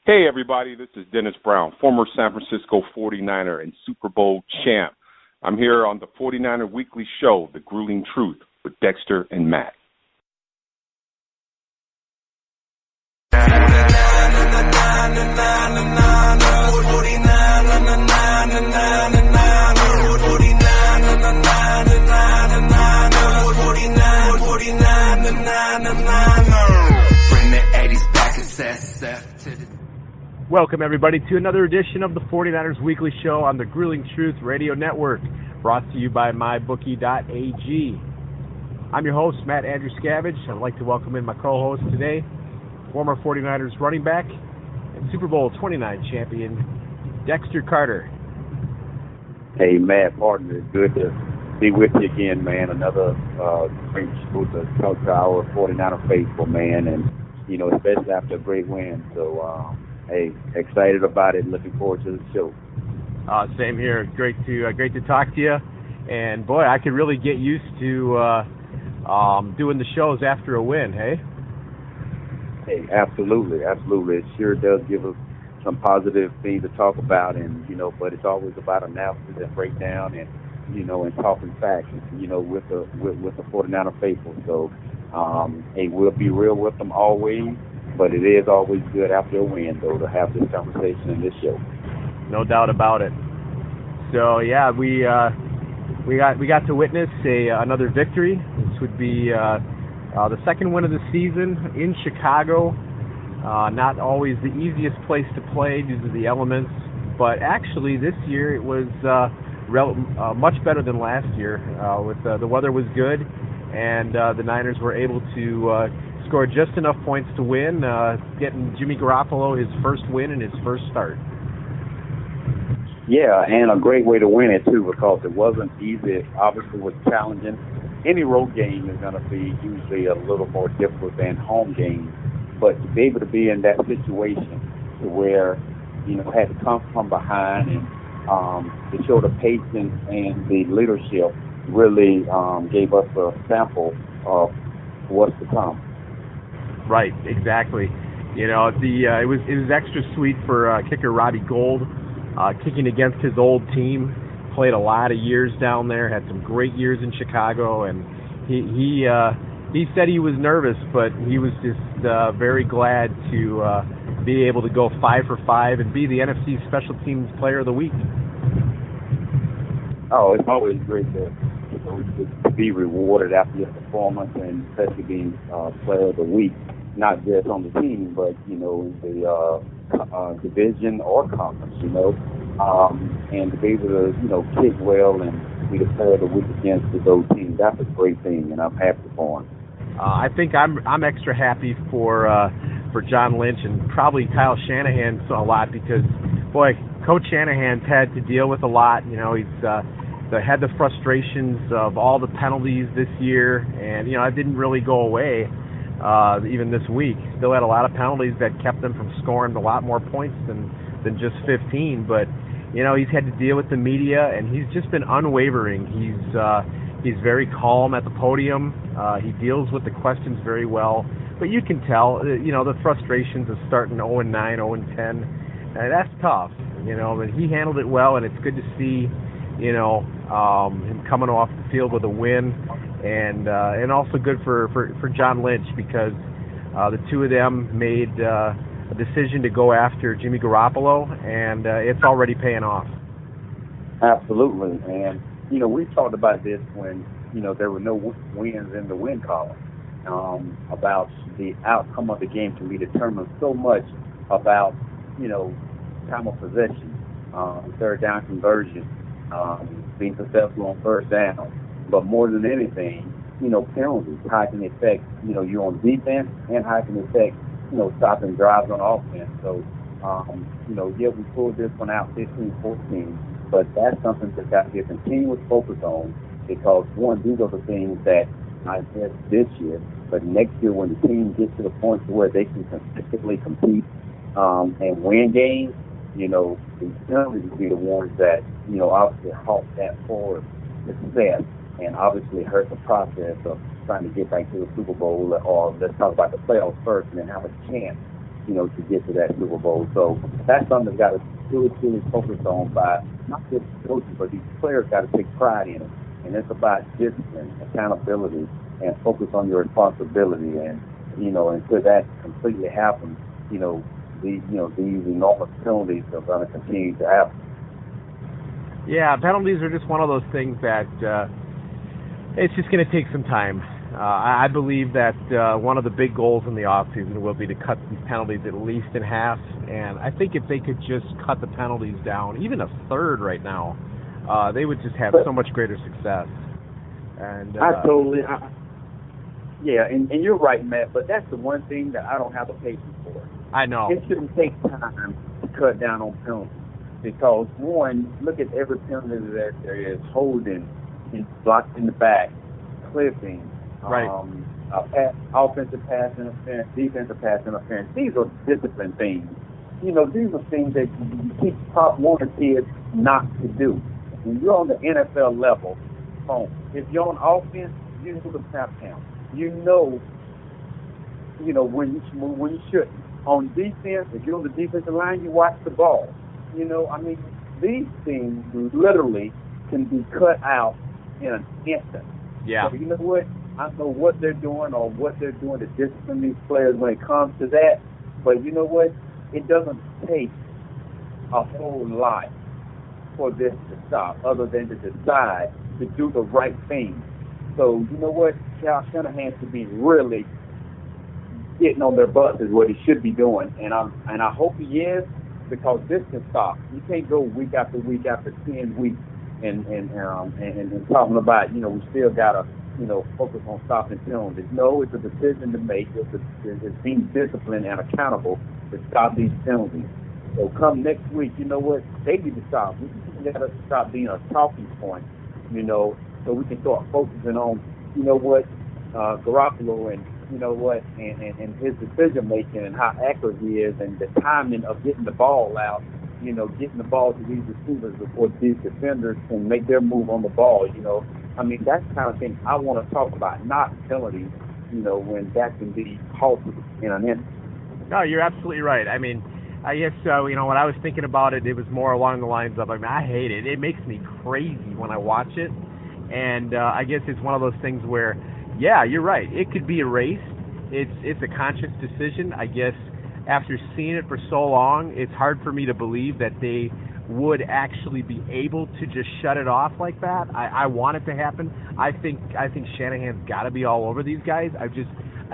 Hey, everybody, this is Dennis Brown, former San Francisco 49er and Super Bowl champ. I'm here on the 49er Weekly Show, The Grueling Truth, with Dexter and Matt. Welcome, everybody, to another edition of the 49ers Weekly Show on the Grueling Truth Radio Network, brought to you by MyBookie.ag. I'm your host, Matt Andruscavage. I'd like to welcome in my co-host today, former 49ers running back and Super Bowl 29 champion, Dexter Carter. Hey, Matt, partner, it's good to be with you again, man. Another great show to talk to our 49er faithful, man, and, you know, especially after a great win. So, hey, excited about it. Looking forward to the show. Same here. Great to talk to you. And boy, I could really get used to doing the shows after a win. Hey. Hey, absolutely. It sure does give us some positive things to talk about, and but it's always about analysis and breakdown, and and talking facts, with the 49er faithful. So, hey, we'll be real with them always. But it is always good after a win, though, to have this conversation in this show. No doubt about it. So yeah, we got to witness another victory. This would be the second win of the season in Chicago. Not always the easiest place to play due to the elements, but actually this year it was much better than last year. With the weather was good, and the Niners were able to scored just enough points to win, getting Jimmy Garoppolo his first win in his first start. Yeah, and a great way to win it, too, because it wasn't easy. Obviously, it was challenging. Any road game is going to be usually a little more difficult than home games. But to be able to be in that situation to where, had to come from behind and to show the patience and the leadership really gave us a sample of what's to come. Right, exactly. It was extra sweet for kicker Robbie Gould, kicking against his old team. Played a lot of years down there, had some great years in Chicago, and he said he was nervous, but he was just very glad to be able to go 5 for 5 and be the NFC Special Teams Player of the Week. Oh, it's always great to be rewarded after your performance, and especially being Player of the Week. Not just on the team, but, in the division or conference, and to be able to, kick well and be the player of the week against those teams, that's a great thing, and I'm happy for him. I think I'm extra happy for John Lynch and probably Kyle Shanahan a lot because, boy, Coach Shanahan's had to deal with a lot. He's had the frustrations of all the penalties this year, and, it didn't really go away. Even this week, still had a lot of penalties that kept them from scoring a lot more points than just 15. But he's had to deal with the media, and he's just been unwavering. He's very calm at the podium. He deals with the questions very well. But you can tell, the frustrations of starting 0-9, 0-10. That's tough, But he handled it well, and it's good to see, him coming off the field with a win. And also good for John Lynch because the two of them made a decision to go after Jimmy Garoppolo, and it's already paying off. Absolutely. And, we talked about this when, there were no wins in the win column, about the outcome of the game can be determined so much about, time of possession, third down conversion, being successful on first down. But more than anything, penalties, how it can affect, you on defense, and how it can affect, stopping drives on offense. So, we pulled this one out 15-14, but that's something that's got to be a continuous focus on because, one, these are the things that I said this year, but next year when the team gets to the point to where they can consistently compete and win games, the penalties will be the ones that, obviously halt that forward success. And obviously hurt the process of trying to get back to the Super Bowl, or let's talk about the playoffs first and then have a chance to get to that Super Bowl. So that's something that's got to truly focus on by not just coaches, but these players got to take pride in it. And it's about discipline, accountability, and focus on your responsibility. And, until that completely happens, these enormous penalties are going to continue to happen. Yeah, penalties are just one of those things that it's just going to take some time. I believe that one of the big goals in the offseason will be to cut these penalties at least in half. And I think if they could just cut the penalties down, even a third right now, they would just have so much greater success. And and you're right, Matt, but that's the one thing that I don't have the patience for. I know. It shouldn't take time to cut down on penalties because, one, look at every penalty that there is: holding, blocked in the back, clipping, right. Offensive pass interference, defensive pass interference. These are discipline things. These are things that you keep wanting kids not to do. When you're on the NFL level, if you're on offense, you know the snap count. When you shouldn't. On defense, if you're on the defensive line, you watch the ball. These things literally can be cut out in an instant. Yeah. So you know what? I don't know what they're doing or what they're doing to discipline these players when it comes to that. But you know what? It doesn't take a whole lot for this to stop other than to decide to do the right thing. So you know what? Kyle Shanahan should be really getting on their butts is what he should be doing. And I hope he is, because this can stop. You can't go week after week after 10 weeks and talking about, we still got to, focus on stopping penalties. No, it's a decision to make. It's being disciplined and accountable to stop these penalties. So come next week, you know what? They need to stop. We got to stop being a talking point, so we can start focusing on, Garoppolo and, and his decision making and how accurate he is and the timing of getting the ball out, getting the ball to these receivers before these defenders can make their move on the ball, that's the kind of thing I want to talk about, not penalties, when that can be halted in an instant. No, you're absolutely right. I guess, when I was thinking about it, it was more along the lines of, I hate it. It makes me crazy when I watch it. And I guess it's one of those things where, yeah, you're right. It could be erased. It's a conscious decision. I guess after seeing it for so long, it's hard for me to believe that they would actually be able to just shut it off like that. I want it to happen. I think Shanahan's got to be all over these guys. I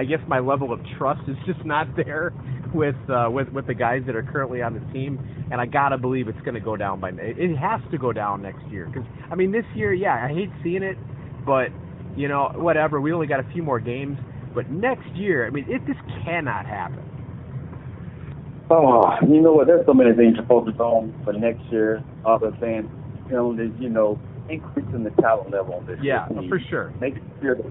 guess my level of trust is just not there with the guys that are currently on the team, and I gotta believe it's going to go down it has to go down next year, because this year, yeah, I hate seeing it, but whatever, we only got a few more games, but next year, this cannot happen. Oh, you know what? There's so many things to focus on for next year, other than increasing the talent level on this team. Yeah, for sure. Making sure the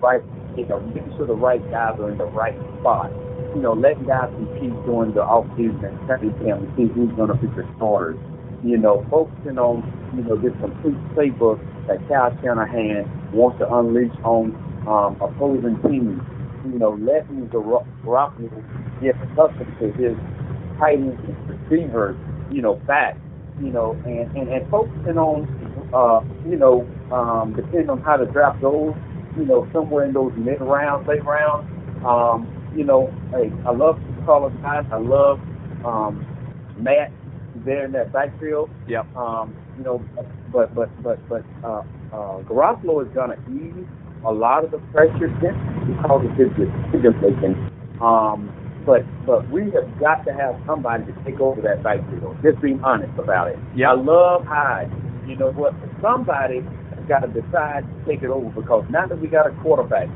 right guys are in the right spot. Letting guys compete during the offseason and training camp and see who's going to be the starters. Focusing on, this complete playbook that Kyle Shanahan wants to unleash on opposing teams. Letting Garoppolo get accustomed to his tight ends and receivers, back, and focusing on, depending on how the draft goes, somewhere in those mid-rounds, late rounds, hey, I love Carlos guys. I love Matt there in that backfield. Yep. But Garoppolo is gonna ease a lot of the pressure because of his decision making. But we have got to have somebody to take over that backfield. Just being honest about it. Yep. I love Hyde. You know what? Somebody has got to decide to take it over, because now that we got a quarterback,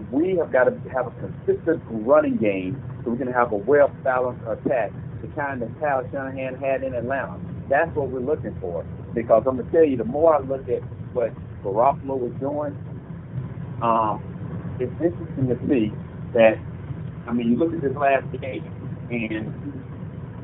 we have got to have a consistent running game so we can have a well-balanced attack, the kind that Kyle Shanahan had in Atlanta. That's what we're looking for, because I'm going to tell you, the more I look at what Garoppolo was doing, it's interesting to see that, you look at this last game, and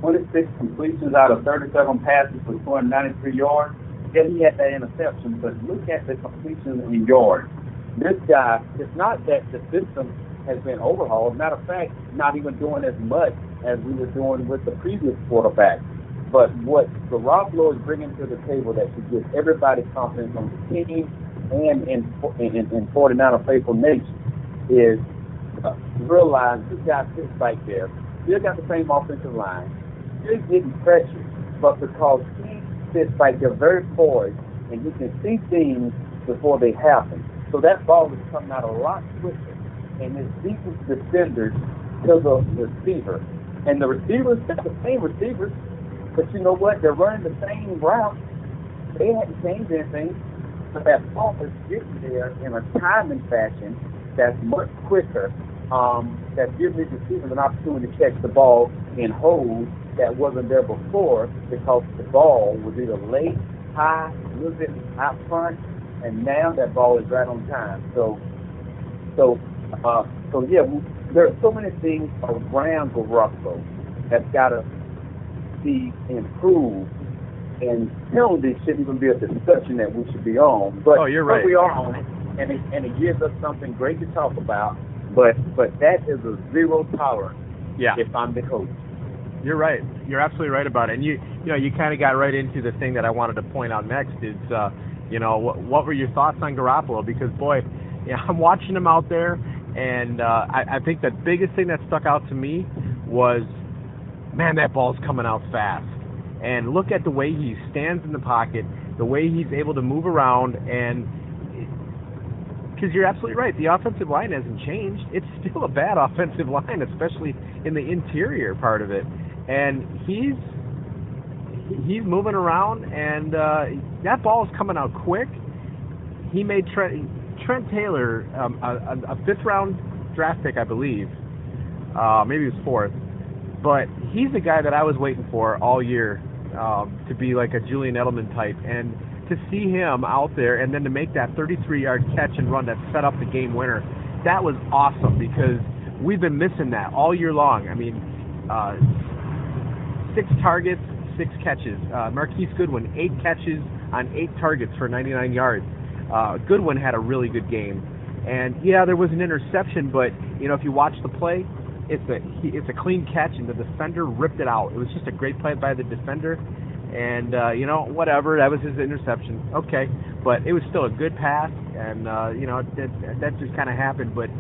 26 completions out of 37 passes for 293 yards. Yeah, he had that interception, but look at the completions in yards. This guy, it's not that the system has been overhauled. Matter of fact, not even doing as much as we were doing with the previous quarterback. But what Garoppolo is bringing to the table that should give everybody confidence on the team and in 49er faithful nation is realize this guy sits right there. Still got the same offensive line. Still getting pressure. But because he sits right there very poised and he can see things before they happen. So that ball is coming out a lot quicker. And his deepest defenders to the receiver. And the receivers, got the same receivers. But you know what? They're running the same route. They hadn't changed anything. But that ball is getting there in a timing fashion that's much quicker. That gives these receivers an opportunity to catch the ball in holes that wasn't there before because the ball was either late, high, a little bit out front, and now that ball is right on time. So yeah, there are so many things around Garoppolo that's got to be improved, and penalties shouldn't even be a discussion that we should be on. But you're right. We are on it, and it gives us something great to talk about. But that is a zero tolerance. Yeah. If I'm the coach. You're right. You're absolutely right about it. And you kind of got right into the thing that I wanted to point out next is, what were your thoughts on Garoppolo? Because boy, I'm watching him out there, and I think the biggest thing that stuck out to me was, man, that ball's coming out fast. And look at the way he stands in the pocket, the way he's able to move around, and because you're absolutely right, the offensive line hasn't changed. It's still a bad offensive line, especially in the interior part of it. And he's moving around, and that ball is coming out quick. He made Trent Taylor a fifth-round draft pick, I believe. Maybe it was fourth. But he's the guy that I was waiting for all year to be like a Julian Edelman type. And to see him out there and then to make that 33-yard catch and run that set up the game winner, that was awesome because we've been missing that all year long. I mean, 6 targets, 6 catches. Marquise Goodwin, 8 catches on 8 targets for 99 yards. Goodwin had a really good game. And, yeah, there was an interception, but, if you watch the play, it's a clean catch, and the defender ripped it out. It was just a great play by the defender. And, whatever, that was his interception. Okay, but it was still a good pass, and, that just kind of happened. But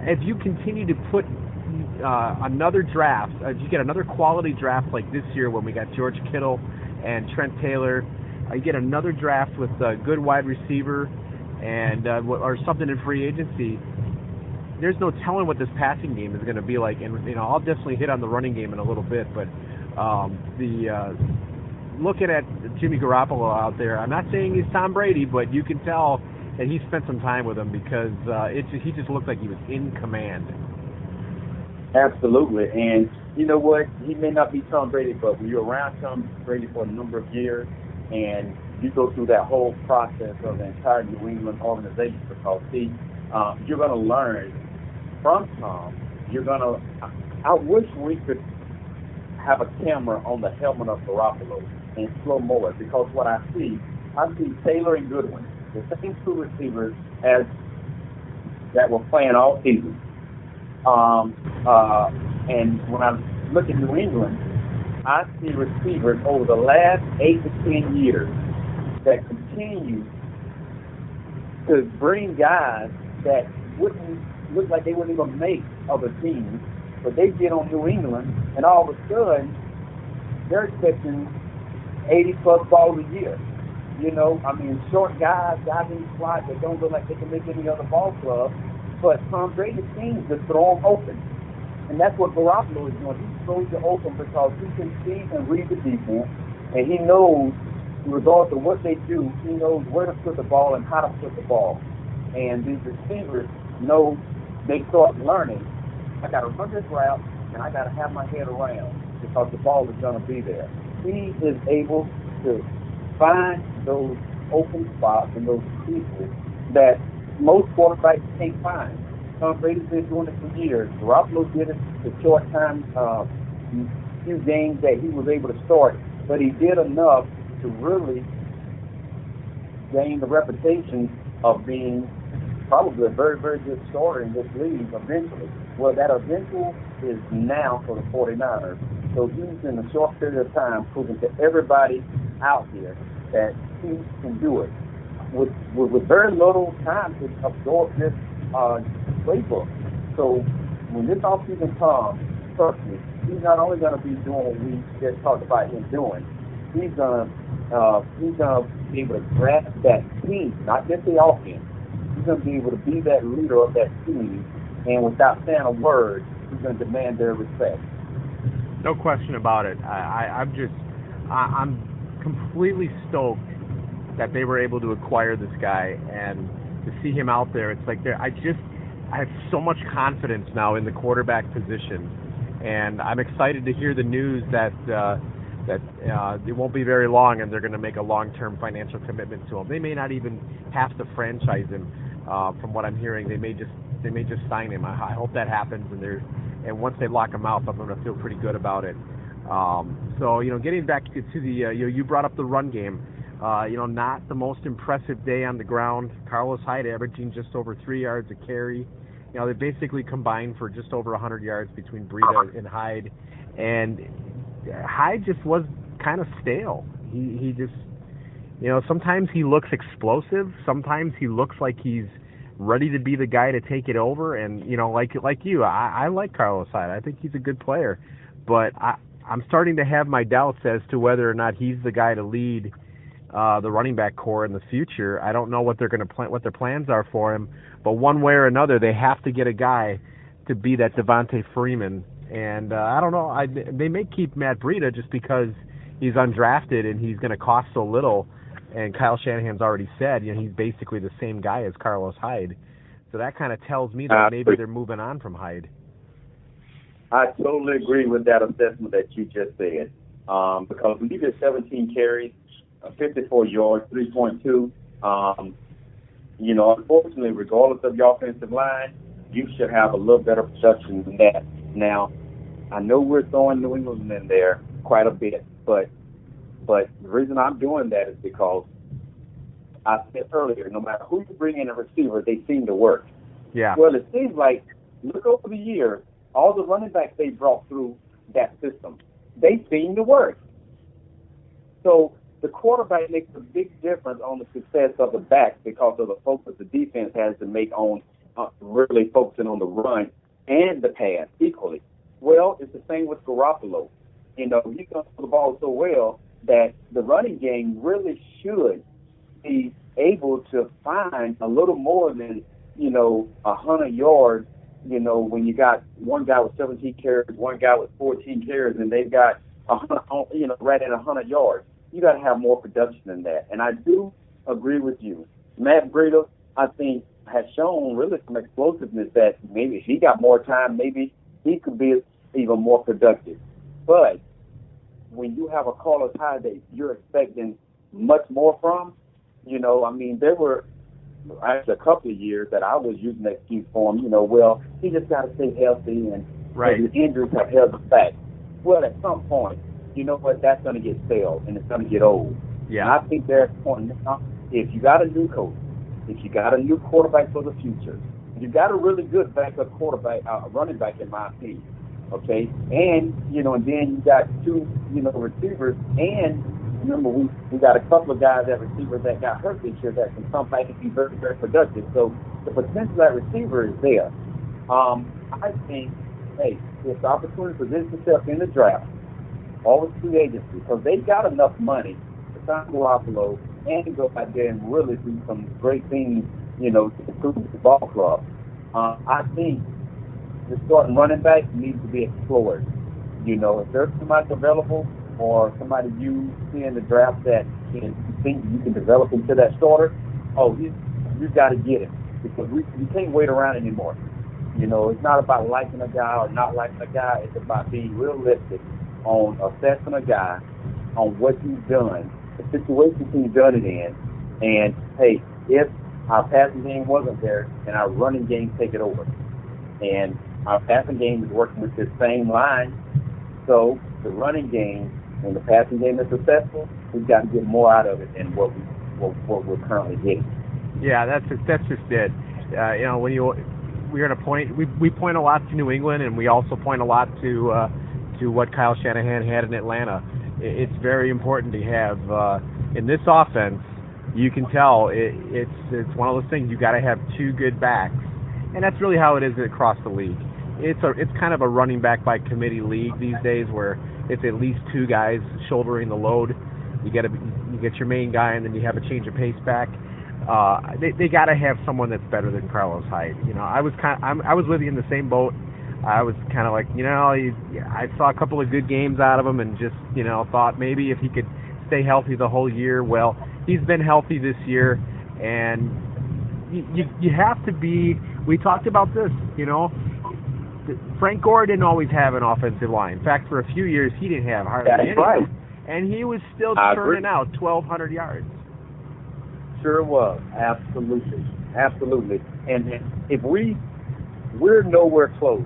if you continue to put another draft, you get another quality draft like this year when we got George Kittle and Trent Taylor, you get another draft with a good wide receiver and or something in free agency, there's no telling what this passing game is going to be like. And, I'll definitely hit on the running game in a little bit, but looking at Jimmy Garoppolo out there, I'm not saying he's Tom Brady, but you can tell that he spent some time with him because he just looked like he was in command. Absolutely, and you know what? He may not be Tom Brady, but when you're around Tom Brady for a number of years and you go through that whole process of the entire New England organization, because you're going to learn from Tom. I wish we could have a camera on the helmet of Garoppolo and slow mo it, because what I see Taylor and Goodwin, the same 2 receivers as that were playing all season. And when I look at New England, I see receivers over the last 8 to 10 years that continue to bring guys that wouldn't look like they wouldn't even make other teams, but they get on New England, and all of a sudden they're catching 80-plus balls a year. Short guys in the slot that don't look like they can make any other ball club, but Tom Brady seems to throw them open. And that's what Garoppolo is doing. He throws you open because he can see and read the defense, and he knows, regardless of what they do, he knows where to put the ball and how to put the ball. And these receivers know, they start learning, I got to run this route, and I got to have my head around because the ball is going to be there. He is able to find those open spots and those people that most quarterbacks can't find. Tom Brady's been doing it for years. Garoppolo did it the short time, few games that he was able to start, but he did enough to really gain the reputation of being probably a very, very good starter in this league eventually. Well, that eventual is now for the 49ers. So he's in a short period of time proving to everybody out here that he can do it with very little time to absorb this playbook. So when this offseason comes, trust me, he's not only going to be doing what we just talked about him doing, he's going to be able to grasp that team, not just the offense. He's going to be able to be that leader of that team, and without saying a word, he's going to demand their respect. No question about it. I'm completely stoked that they were able to acquire this guy, and to see him out there, it's like I have so much confidence now in the quarterback position, and I'm excited to hear the news that it won't be very long, and they're going to make a long-term financial commitment to him. They may not even have to franchise him. From what I'm hearing, they may just sign him. I hope that happens, and once they lock him out, I'm going to feel pretty good about it. So getting back to the you brought up the run game. Not the most impressive day on the ground. Carlos Hyde averaging just over 3 yards a carry. They basically combined for just over 100 yards between Breida and Hyde, and Hyde just was kind of stale. He just, sometimes he looks explosive. Sometimes he looks like he's ready to be the guy to take it over. And like you, I like Carlos Hyde. I think he's a good player, but I'm starting to have my doubts as to whether or not he's the guy to lead the running back core in the future. I don't know what they're going to what their plans are for him, but one way or another, they have to get a guy to be that Devontae Freeman. And I don't know. They may keep Matt Breida just because he's undrafted and he's going to cost so little. And Kyle Shanahan's already said, he's basically the same guy as Carlos Hyde. So that kind of tells me that maybe they're moving on from Hyde. I totally agree with that assessment that you just said. Because when you get 17 carries, 54 yards, 3.2, unfortunately, regardless of your offensive line, you should have a little better production than that. Now, I know we're throwing New England in there quite a bit, but the reason I'm doing that is because I said earlier, no matter who you bring in a receiver, they seem to work. Yeah. Well, it seems like, look over the years, all the running backs they brought through that system, they seem to work. So the quarterback makes a big difference on the success of the backs because of the focus the defense has to make on really focusing on the run and the pass equally. Well, it's the same with Garoppolo. He's going to throw the ball so well that the running game really should be able to find a little more than, 100 yards, when you got one guy with 17 carries, one guy with 14 carries, and they've got, right at 100 yards. You got to have more production than that. And I do agree with you. Matt Breida, I think, has shown really some explosiveness that maybe if he got more time, maybe he could be even more productive. But when you have a Carlos Hyde that you're expecting much more from, there were actually a couple of years that I was using that excuse for him, well, he just got to stay healthy and his injuries have held him back. Well, at some point, you know what, that's going to get stale and it's going to get old. Yeah. And I think there's a point now, if you got a new coach, if you got a new quarterback for the future, you got a really good backup quarterback, running back in my opinion, okay? And, and then you got two, receivers, and remember we got a couple of guys at receivers that got hurt this year that can come back and be very, very productive. So the potential at receiver is there. I think, hey, if the opportunity presents itself in the draft, or with free agency, because they've got enough money to sign Garoppolo and to go out there and really do some great things, to improve the ball club. I think the starting running back needs to be explored. If there's somebody available or somebody you see in the draft that you think you can develop into that starter, you've got to get him because you can't wait around anymore. It's not about liking a guy or not liking a guy. It's about being realistic on assessing a guy on what he's done, the situation he's done it in, and, hey, if our passing game wasn't there, then our running game take it over. And our passing game is working with this same line, so the running game and the passing game is successful, we've got to get more out of it than what we're currently getting. Yeah, that's just it. we're going to point. We point a lot to New England, and we also point a lot to what Kyle Shanahan had in Atlanta. It's very important to have in this offense. You can tell it's one of those things. You got to have two good backs, and that's really how it is across the league. It's kind of a running back by committee league these days, where it's at least two guys shouldering the load. You get your main guy, and then you have a change of pace back. They got to have someone that's better than Carlos Hyde. I was with you in the same boat. I was kind of like, I saw a couple of good games out of him, and just thought maybe if he could stay healthy the whole year. Well, he's been healthy this year, and you have to be. We talked about this, Frank Gore didn't always have an offensive line. In fact, for a few years, he didn't have hardly anything. Right. And he was still turning out 1,200 yards. Sure was. Absolutely. And if we're nowhere close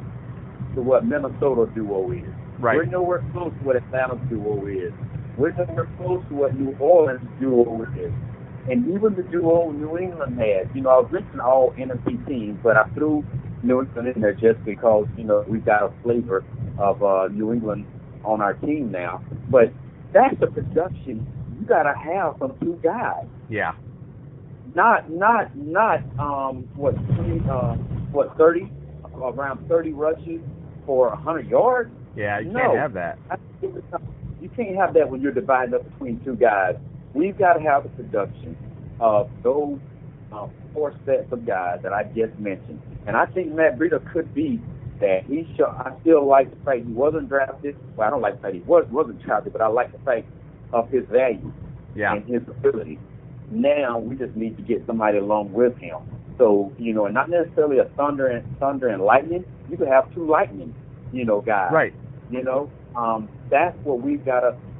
to what Minnesota duo is. Right. We're nowhere close to what Atlanta duo is. We're nowhere close to what New Orleans duo is. And even the duo New England had. I was listing all NFC teams, but I threw New England in there just because, we've got a flavor of New England on our team now. But that's the production you got to have from two guys. Yeah. Not 30, around 30 rushes for 100 yards? Yeah, you can't have that. You can't have that when you're dividing up between two guys. We've got to have the production of those four sets of guys that I just mentioned. And I think Matt Breida could be that. I still like the fact he wasn't drafted. Well, I don't like the fact he wasn't drafted, but I like the fact of his value and his ability. Now we just need to get somebody along with him. So, and not necessarily a thunder and lightning. You could have two lightning, guys. Right. That's what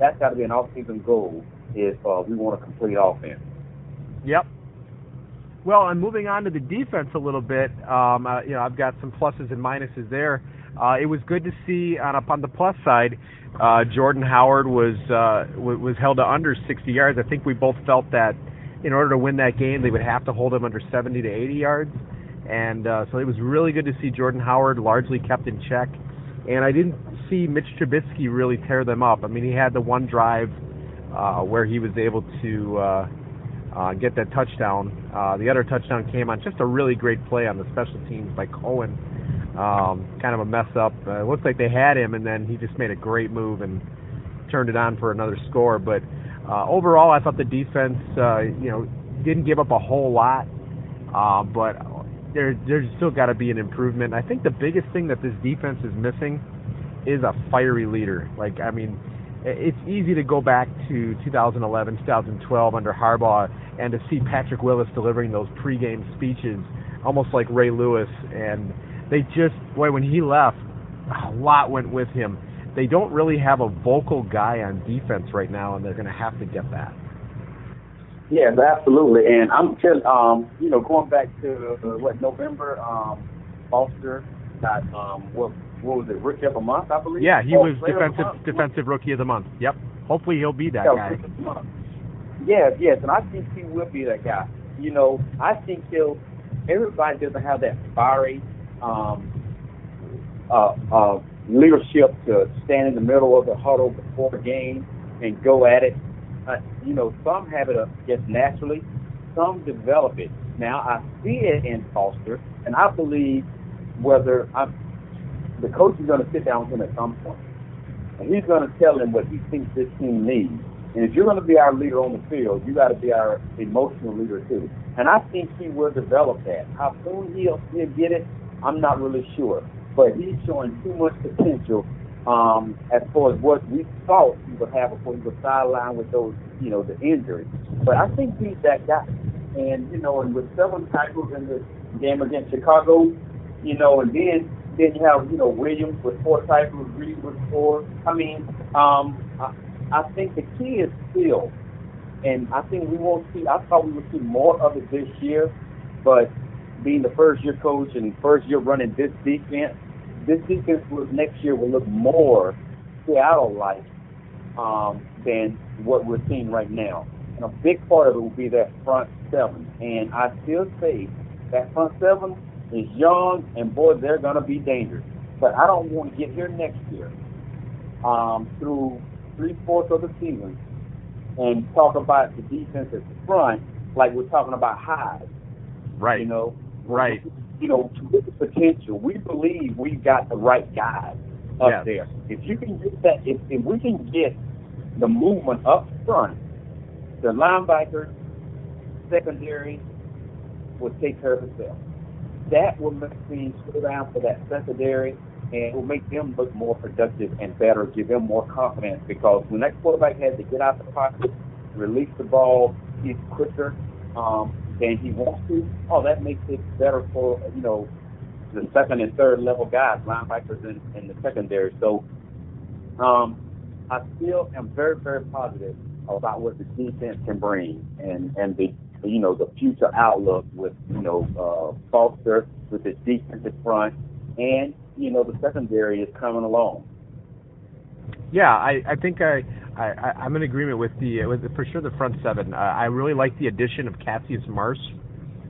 that's got to be an off-season goal if we want a complete offense. Yep. Well, I'm moving on to the defense a little bit. I've got some pluses and minuses there. It was good to see on the plus side, Jordan Howard was held to under 60 yards. I think we both felt that in order to win that game, they would have to hold him under 70 to 80 yards. And so it was really good to see Jordan Howard largely kept in check. And I didn't see Mitch Trubisky really tear them up. I mean, he had the one drive where he was able to get that touchdown. The other touchdown came on just a really great play on the special teams by Cohen. Kind of a mess up. It looks like they had him, and then he just made a great move and turned it on for another score. But overall, I thought the defense, didn't give up a whole lot, but there's still got to be an improvement. I think the biggest thing that this defense is missing is a fiery leader. It's easy to go back to 2011, 2012 under Harbaugh and to see Patrick Willis delivering those pregame speeches, almost like Ray Lewis. And they when he left, a lot went with him. They don't really have a vocal guy on defense right now, and they're going to have to get that. Yeah, absolutely. And I'm telling, going back to November, Foster got what was it, Rookie of the Month, I believe? Yeah, he was defensive Rookie of the Month. Yep. Hopefully he'll be that guy. Yes, and I think he will be that guy. I think everybody doesn't have that fiery leadership to stand in the middle of the huddle before a game and go at it. Some have it just naturally. Some develop it. Now, I see it in Foster, and I believe the coach is going to sit down with him at some point, and he's going to tell him what he thinks this team needs. And if you're going to be our leader on the field, you got to be our emotional leader too. And I think he will develop that. How soon he'll get it, I'm not really sure. But he's showing too much potential as far as what we thought he would have before he was sidelined with those, the injuries. But I think he's that guy. And, and with 7 tackles in the game against Chicago, and then you have, Williams with 4 tackles, Reed with 4. I think the key is skill. And I think I thought we would see more of it this year, but being the first-year coach and first-year running this defense next year will look more Seattle-like than what we're seeing right now. And a big part of it will be that front 7. And I still say that front 7 is young, and boy, they're going to be dangerous. But I don't want to get here next year through 3/4 of the season and talk about the defense at the front like we're talking about highs. Right. You know? Right. You know, with the potential, we believe we've got the right guys up there. If you can get that, if we can get the movement up front, the linebackers, secondary will take care of itself. That will make things slow down for that secondary, and it will make them look more productive and better, give them more confidence, because when that quarterback has to get out the pocket, release the ball, he's quicker than he wants to, that makes it better for, you know, the second and third level guys, linebackers in the secondary. So I still am very, very positive about what the defense can bring and the, you know, the future outlook with, you know, Foster with his defensive front, and, you know, the secondary is coming along. Yeah, I think I'm in agreement with for sure the front seven. I really like the addition of Cassius Marsh.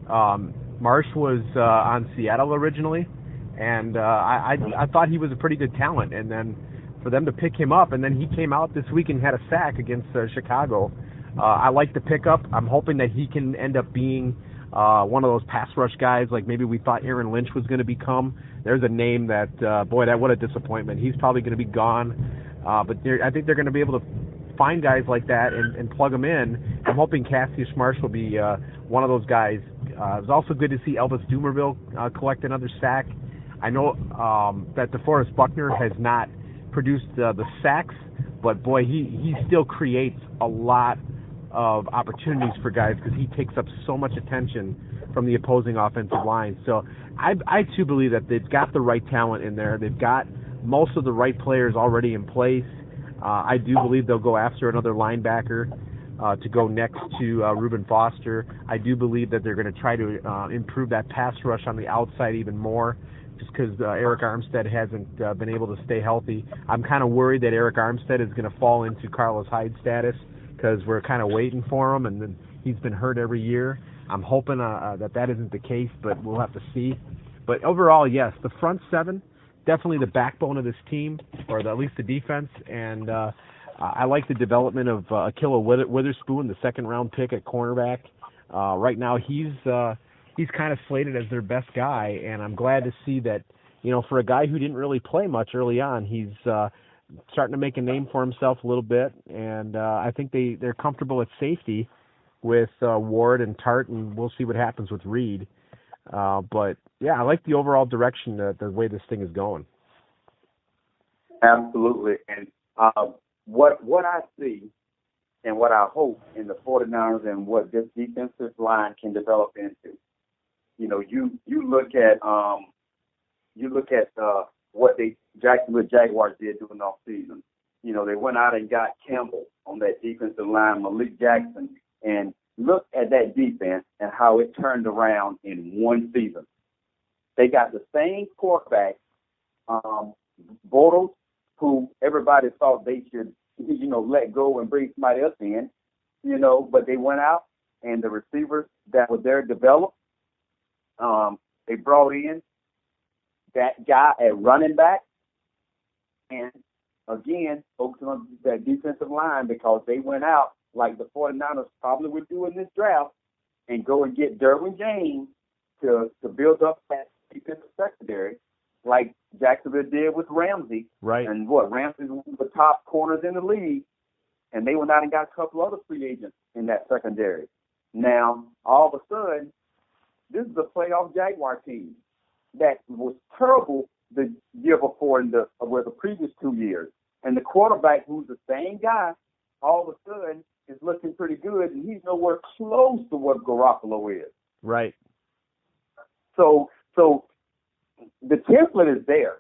Marsh was on Seattle originally, and I thought he was a pretty good talent. And then for them to pick him up, and then he came out this week and had a sack against Chicago. I like the pickup. I'm hoping that he can end up being one of those pass rush guys like maybe we thought Aaron Lynch was going to become. There's a name that, boy, what a disappointment. He's probably going to be gone. But I think they're going to be able to find guys like that and plug them in. I'm hoping Cassius Marsh will be one of those guys. It was also good to see Elvis Dumerville collect another sack. I know that DeForest Buckner has not produced the sacks, but, boy, he still creates a lot of opportunities for guys because he takes up so much attention from the opposing offensive line. So I too believe that they've got the right talent in there. They've got most of the right players already in place. I do believe they'll go after another linebacker to go next to Reuben Foster. I do believe that they're going to try to improve that pass rush on the outside even more, just because Eric Armstead hasn't been able to stay healthy. I'm kind of worried that Eric Armstead is going to fall into Carlos Hyde status because we're kind of waiting for him, and then he's been hurt every year. I'm hoping that isn't the case, but we'll have to see. But overall, yes, the front seven, definitely the backbone of this team, or at least the defense. And I like the development of Akilla Witherspoon, the second-round pick at cornerback. Right now, he's kind of slated as their best guy, and I'm glad to see that, you know, for a guy who didn't really play much early on, he's starting to make a name for himself a little bit. And I think they're comfortable at safety with Ward and Tart, and we'll see what happens with Reed. But, yeah, I like the overall direction, the way this thing is going. Absolutely. And what I see and what I hope in the 49ers and what this defensive line can develop into, you know, you look at what the Jacksonville Jaguars did during the offseason. You know, they went out and got Campbell on that defensive line, Malik Jackson, and look at that defense and how it turned around in one season. They got the same quarterback, Bortles, who everybody thought they should, you know, let go and bring somebody else in, you know, but they went out and the receivers that were there developed. They brought in that guy at running back, and again, focusing on that defensive line because they went out like the 49ers probably would do in this draft and go and get Derwin James to build up that defensive secondary like Jacksonville did with Ramsey. Right. And Ramsey's one of the top corners in the league, and they went out and got a couple other free agents in that secondary. Now, all of a sudden, this is a playoff Jaguar team that was terrible the year before the previous 2 years. And the quarterback, who's the same guy, all of a sudden is looking pretty good, and he's nowhere close to what Garoppolo is. Right. So the template is there.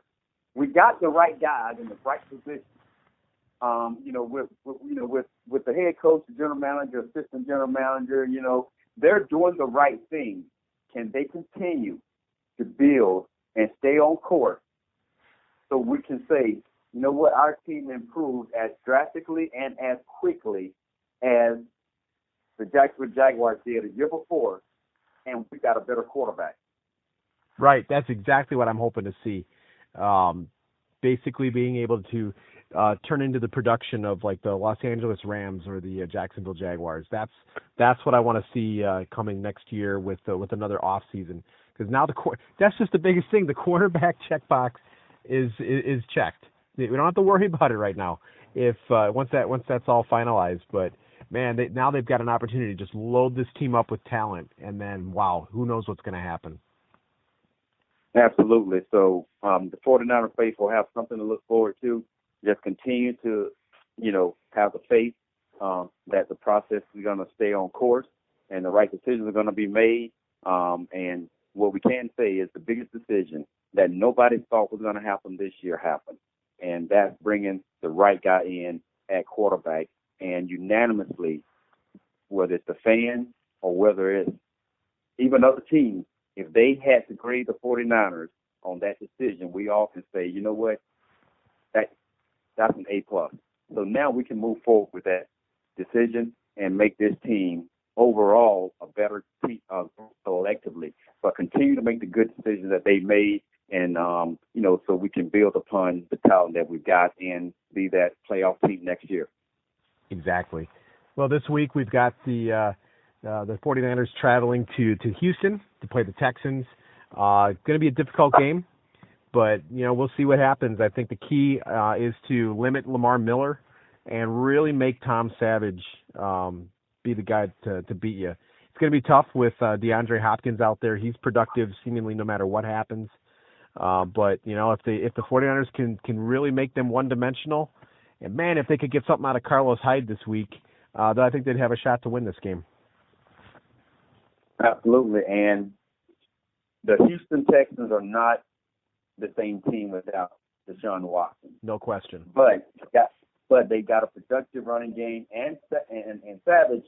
We got the right guys in the right position. With the head coach, the general manager, assistant general manager, you know, they're doing the right thing. Can they continue to build and stay on course so we can say, you know what, our team improved as drastically and as quickly as the Jacksonville Jaguars did a year before, and we got a better quarterback. Right. That's exactly what I'm hoping to see. Basically being able to turn into the production of like the Los Angeles Rams or the Jacksonville Jaguars. That's what I want to see coming next year with another off season. Because now that's just the biggest thing. The quarterback checkbox is checked. We don't have to worry about it right now. If once that's all finalized, but man, now they've got an opportunity to just load this team up with talent, and then wow, who knows what's going to happen. Absolutely. So the 49er faithful have something to look forward to. Just continue to, have the faith that the process is going to stay on course and the right decisions are going to be made. And what we can say is the biggest decision that nobody thought was going to happen this year happened. And that's bringing the right guy in at quarterback. And unanimously, whether it's the fans or whether it's even other teams, if they had to grade the 49ers on that decision, we all can say, you know what, that's an A+. So now we can move forward with that decision and make this team overall a better team collectively, but continue to make the good decisions that they made and, so we can build upon the talent that we've got and be that playoff team next year. Exactly. Well, this week we've got the 49ers traveling to Houston to play the Texans. It's going to be a difficult game, but, we'll see what happens. I think the key is to limit Lamar Miller and really make Tom Savage be the guy to beat you. It's going to be tough with DeAndre Hopkins out there. He's productive seemingly no matter what happens. But, if the 49ers can really make them one-dimensional, and, man, if they could get something out of Carlos Hyde this week, then I think they'd have a shot to win this game. Absolutely. And the Houston Texans are not the same team without Deshaun Watson. No question. But they got a productive running game, and Savage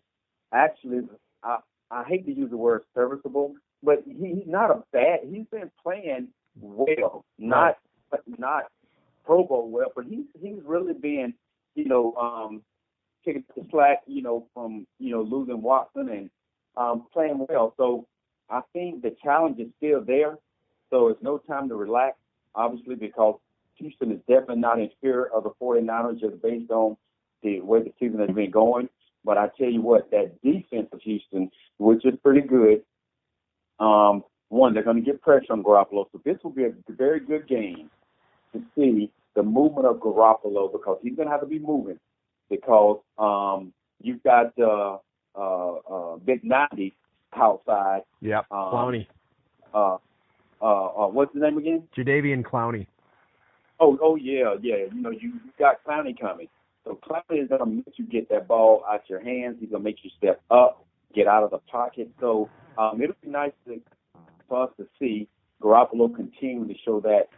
actually, I hate to use the word serviceable, but he's not a bad. He's been playing well, not Pro Bowl well, but he's really been, taking the slack, from losing Watson and playing well. So I think the challenge is still there. So it's no time to relax, obviously, because Houston is definitely not in fear of the 49ers just based on the way the season has been going. But I tell you what, that defense of Houston, which is pretty good, one, they're going to get pressure on Garoppolo. So this will be a very good game to see the movement of Garoppolo because he's going to have to be moving because you've got Big 90 outside. Yep, Clowney. What's his name again? Jadeveon Clowney. Oh yeah. You got Clowney coming. So Clowney is going to make you get that ball out your hands. He's going to make you step up, get out of the pocket. So it'll be nice for us to see Garoppolo continue to show that,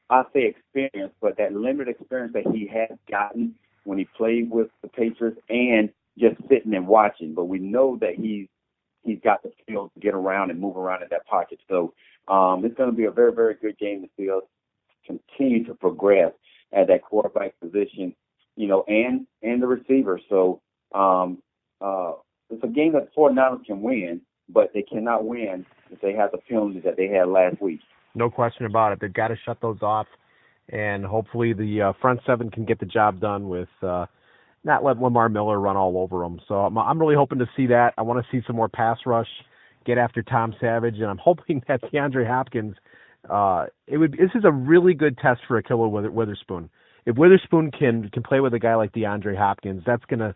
I say experience, but that limited experience that he has gotten when he played with the Patriots and just sitting and watching. But we know that he's got the skill to get around and move around in that pocket. So it's going to be a very, very good game to see us continue to progress at that quarterback position, and the receiver. So it's a game that the 49ers can win, but they cannot win if they have the penalties that they had last week. No question about it. They've got to shut those off, and hopefully the front seven can get the job done with not letting Lamar Miller run all over them. So I'm really hoping to see that. I want to see some more pass rush, get after Tom Savage, and I'm hoping that DeAndre Hopkins. This is a really good test for Ahkello Witherspoon. If Witherspoon can play with a guy like DeAndre Hopkins, that's gonna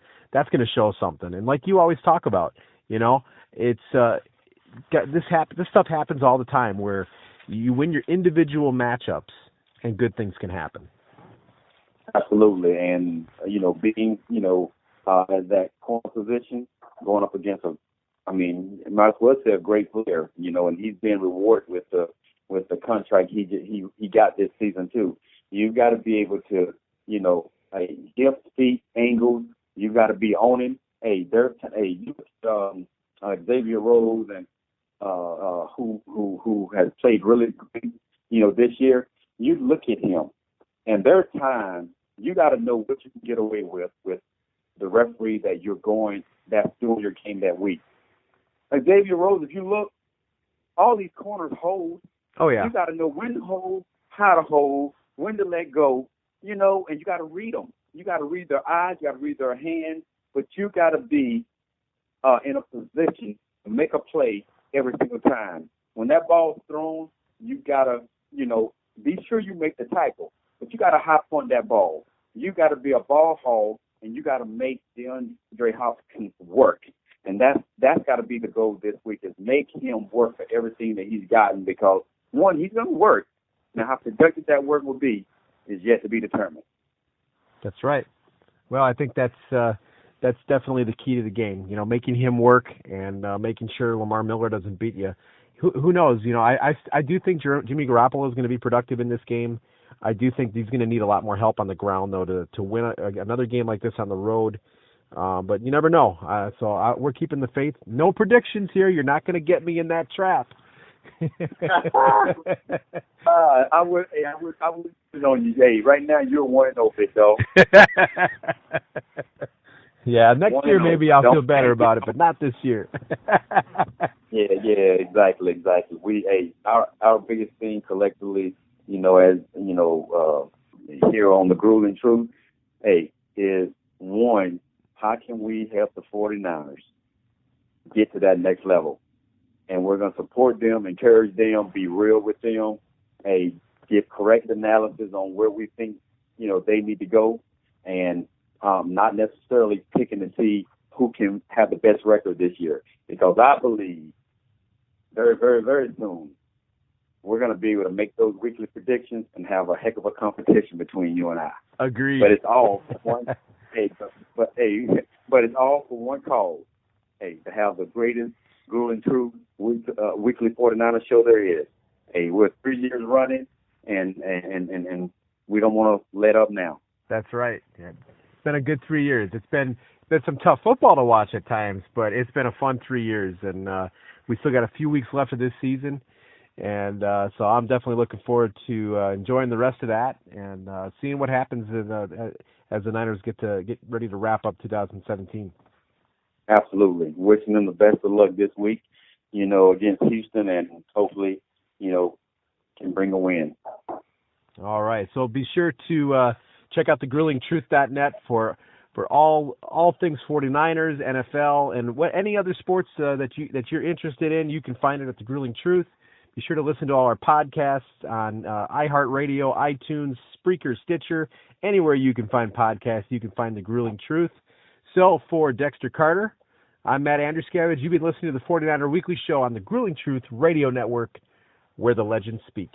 show something. And like you always talk about, it's this stuff happens all the time where you win your individual matchups and good things can happen. Absolutely, and being at that corner position, going up against might as well say a great player, and he's being rewarded with the contract he got this season too. You've got to be able to, hip, feet, angles. You've got to be on him. Xavier Rose and who has played really great, this year. You look at him, and there are times you got to know what you can get away with the referee that's doing your game that week. Xavier Rose, if you look, all these corners hold. Oh, yeah. You got to know when to hold, how to hold, when to let go, you know, and you got to read them. You got to read their eyes, you got to read their hands, but you got to be in a position to make a play every single time. When that ball's thrown, you got to, you know, be sure you make the tackle, but you got to hop on that ball. You got to be a ball hog, and you got to make DeAndre Hopkins work. And that's got to be the goal this week, is make him work for everything that he's gotten, because, one, he's going to work. Now, how productive that work will be is yet to be determined. That's right. Well, I think that's definitely the key to the game. You know, making him work and making sure Lamar Miller doesn't beat you. Who knows? You know, I do think Jimmy Garoppolo is going to be productive in this game. I do think he's going to need a lot more help on the ground, though, to win another game like this on the road. But you never know. We're keeping the faith. No predictions here. You're not going to get me in that trap. I would put on you. Hey, right now you're 1-0, big dog. Yeah, next year maybe I'll feel better about it, but not this year. Yeah, exactly. Our biggest thing collectively, you know, as you know, here on the Grueling Truth, is one, how can we help the 49ers get to that next level? And we're going to support them, encourage them, be real with them, give correct analysis on where we think, you know, they need to go, and not necessarily picking to see who can have the best record this year. Because I believe very, very, very soon we're going to be able to make those weekly predictions and have a heck of a competition between you and I. Agreed. But it's all for one. But it's all for one cause. To have the greatest Grueling Truth weekly 49er show there is. We're 3 years running, and we don't want to let up now. That's right. Yeah. It's been a good 3 years. It's been some tough football to watch at times, but it's been a fun 3 years, and we still got a few weeks left of this season, and so I'm definitely looking forward to enjoying the rest of that and seeing what happens as the Niners get ready to wrap up 2017. Absolutely. Wishing them the best of luck this week, you know, against Houston, and hopefully, you know, can bring a win. All right. So be sure to check out thegruelingtruth.net for all things 49ers, NFL, and any other sports that you're interested in. You can find it at The Grueling Truth. Be sure to listen to all our podcasts on iHeartRadio, iTunes, Spreaker, Stitcher, anywhere you can find podcasts. You can find The Grueling Truth. So for Dexter Carter, I'm Matt Andruscavage. You've been listening to the 49er Weekly Show on the Grueling Truth Radio Network, where the legends speak.